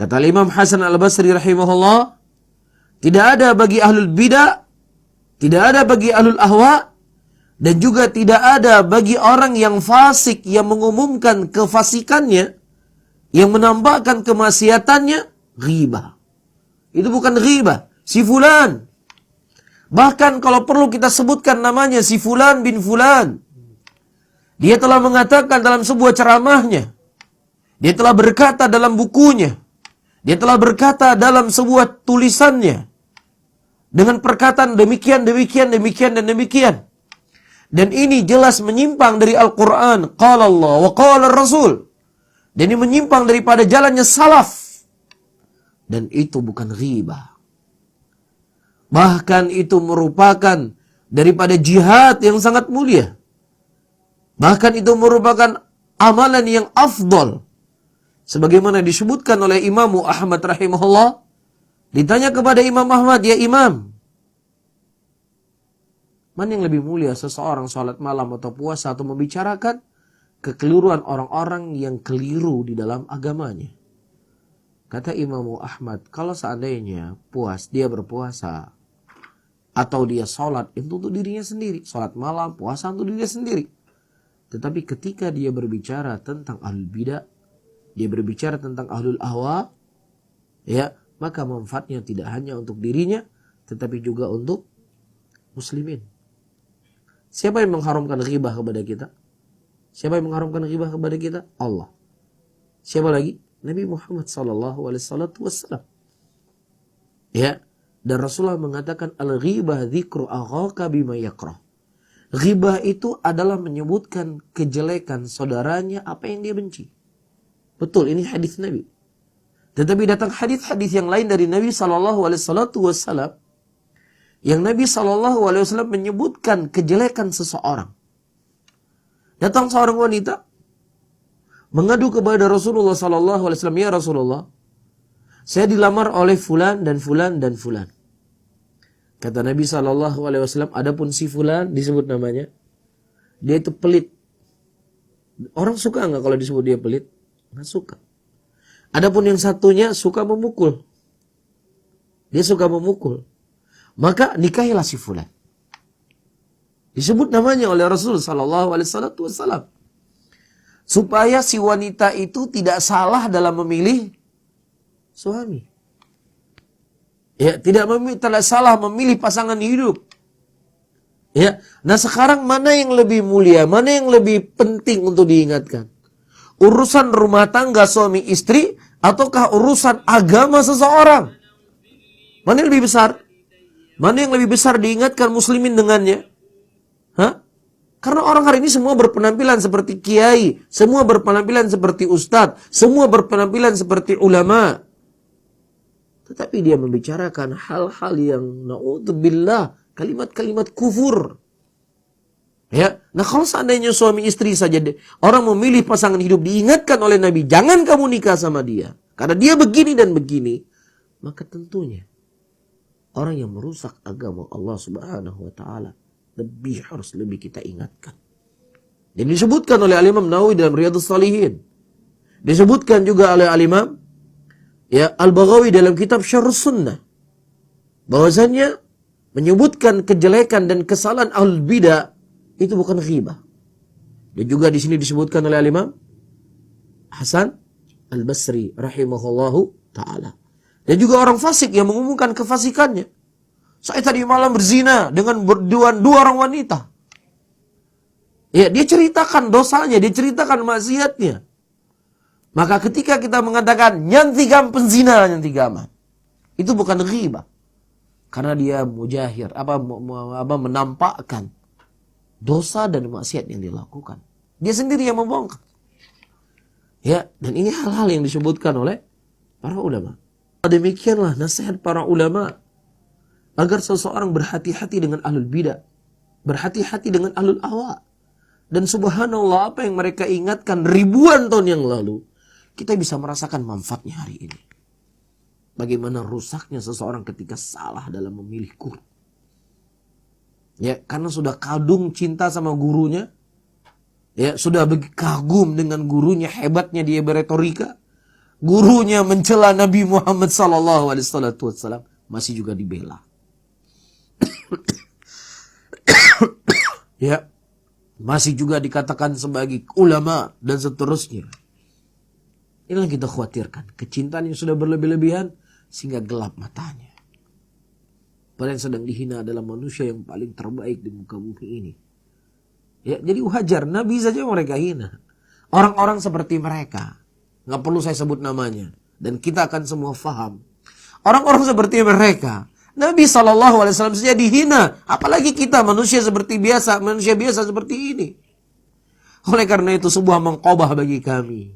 Kata Imam Hasan Al-Basri rahimahullah, tidak ada bagi ahlul bidah, tidak ada bagi ahlul ahwa, dan juga tidak ada bagi orang yang fasik yang mengumumkan kefasikannya, yang menambahkan kemaksiatannya, ghibah. Itu bukan ghibah, si fulan. Bahkan kalau perlu kita sebutkan namanya, si fulan bin fulan. Dia telah mengatakan dalam sebuah ceramahnya, dia telah berkata dalam bukunya, dia telah berkata dalam sebuah tulisannya, dengan perkataan demikian, demikian, demikian, dan demikian. Dan ini jelas menyimpang dari Al-Quran. Qala Allah wa qala Rasul. Dan ini menyimpang daripada jalannya salaf. Dan itu bukan ghibah. Bahkan itu merupakan daripada jihad yang sangat mulia. Bahkan itu merupakan amalan yang afdal. Sebagaimana disebutkan oleh Imam Ahmad rahimahullah. Ditanya kepada Imam Ahmad, ya Imam, mana yang lebih mulia, seseorang sholat malam atau puasa, atau membicarakan kekeliruan orang-orang yang keliru di dalam agamanya? Kata Imam Ahmad, kalau seandainya dia berpuasa, atau dia sholat, itu untuk dirinya sendiri. Sholat malam, puasa untuk dirinya sendiri. Tetapi ketika dia berbicara tentang ahlul bidah, dia berbicara tentang ahlul ahwa, ya, maka manfaatnya tidak hanya untuk dirinya, tetapi juga untuk muslimin. Siapa yang mengharamkan ghibah kepada kita? Siapa yang mengharamkan ghibah kepada kita? Allah. Siapa lagi? Nabi Muhammad SAW. Ya, dan Rasulullah mengatakan al-ghibah dzikru aghaka bima yakrah. Ghibah itu adalah menyebutkan kejelekan saudaranya apa yang dia benci. Betul, ini hadis Nabi. Tetapi datang hadis-hadis yang lain dari Nabi SAW, yang Nabi SAW menyebutkan kejelekan seseorang. Datang seorang wanita mengadu kepada Rasulullah SAW, ya Rasulullah, saya dilamar oleh fulan dan fulan dan fulan. Kata Nabi SAW, adapun si fulan disebut namanya, dia itu pelit. Orang suka nggak kalau disebut dia pelit? Nggak suka. Adapun yang satunya suka memukul. Dia suka memukul. Maka nikahilah si fulan. Disebut namanya oleh Rasul SAW. Supaya si wanita itu tidak salah dalam memilih suami. Ya, tidak salah memilih pasangan hidup. Ya, nah sekarang mana yang lebih mulia, mana yang lebih penting untuk diingatkan? Urusan rumah tangga suami istri ataukah urusan agama seseorang? Mana yang lebih besar? Mana yang lebih besar diingatkan muslimin dengannya? Hah? Karena orang hari ini semua berpenampilan seperti kiai, semua berpenampilan seperti ustadz, semua berpenampilan seperti ulama. Tetapi dia membicarakan hal-hal yang na'udzubillah, kalimat-kalimat kufur. Ya, nah kalau seandainya suami istri saja orang memilih pasangan hidup diingatkan oleh Nabi, jangan kamu nikah sama dia karena dia begini dan begini, maka tentunya orang yang merusak agama Allah Subhanahu wa taala harus lebih kita ingatkan. Dan disebutkan oleh Al-Imam Nawawi dalam Riyadhus Shalihin. Disebutkan juga oleh Al-Imam Al-Baghawi dalam kitab Syarhus Sunnah. Bahwasanya menyebutkan kejelekan dan kesalahan ahlul bidah itu bukan ghibah. Dan juga di sini disebutkan oleh Al-Imam Hasan Al-Basri rahimahullahu taala. Dan juga orang fasik yang mengumumkan kefasikannya. Saya tadi malam berzina dengan dua orang wanita. Ya, dia ceritakan dosanya, dia ceritakan maksiatnya. Maka ketika kita mengatakan nyantigam penzina, nyantigam, itu bukan ghibah. Karena dia mujahir, menampakkan dosa dan maksiat yang dilakukan. Dia sendiri yang membongkar. Ya, dan ini hal-hal yang disebutkan oleh para ulama. Demikianlah nasihat para ulama agar seseorang berhati-hati dengan ahlul bidah, berhati-hati dengan ahlul ahwa. Dan subhanallah, apa yang mereka ingatkan ribuan tahun yang lalu, kita bisa merasakan manfaatnya hari ini. Bagaimana rusaknya seseorang ketika salah dalam memilih guru. Ya, karena sudah kadung cinta sama gurunya, ya, sudah kagum dengan gurunya, hebatnya dia berretorika, gurunya mencela Nabi Muhammad SAW, masih juga dibela. Ya, masih juga dikatakan sebagai ulama dan seterusnya. Inilah yang kita khawatirkan, kecintaan yang sudah berlebih-lebihan sehingga gelap matanya. Padahal yang sedang dihina adalah manusia yang paling terbaik di muka bumi ini. Ya, jadi wajar, Nabi saja mereka hina. Orang-orang seperti mereka, nggak perlu saya sebut namanya, dan kita akan semua faham. Orang-orang seperti mereka, Nabi SAW saja dihina, apalagi kita manusia seperti biasa, manusia biasa seperti ini. Oleh karena itu sebuah mengqobah bagi kami.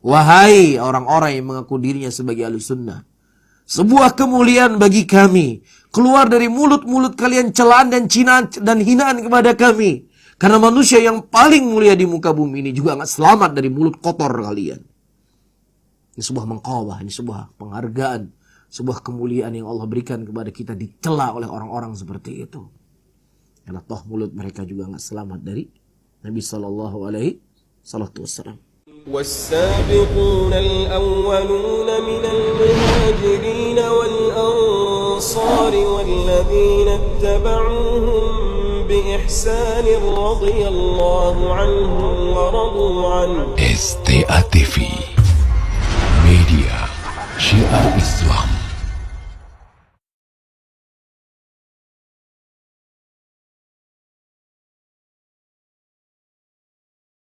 Wahai orang-orang yang mengaku dirinya sebagai Ahlussunnah, sebuah kemuliaan bagi kami, keluar dari mulut-mulut kalian celaan dan cinaan dan hinaan kepada kami. Karena manusia yang paling mulia di muka bumi ini juga nggak selamat dari mulut kotor kalian. Ini sebuah mengqobah, ini sebuah penghargaan, sebuah kemuliaan yang Allah berikan kepada kita, dicela oleh orang-orang seperti itu. Karena toh mulut mereka juga nggak selamat dari Nabi Sallallahu Alaihi Wasallam. والسابقون الأولون من المهاجرين والأنصار والذين اتبعوهم بإحسان رضي الله عنهم ورضوا عنه. STA TV.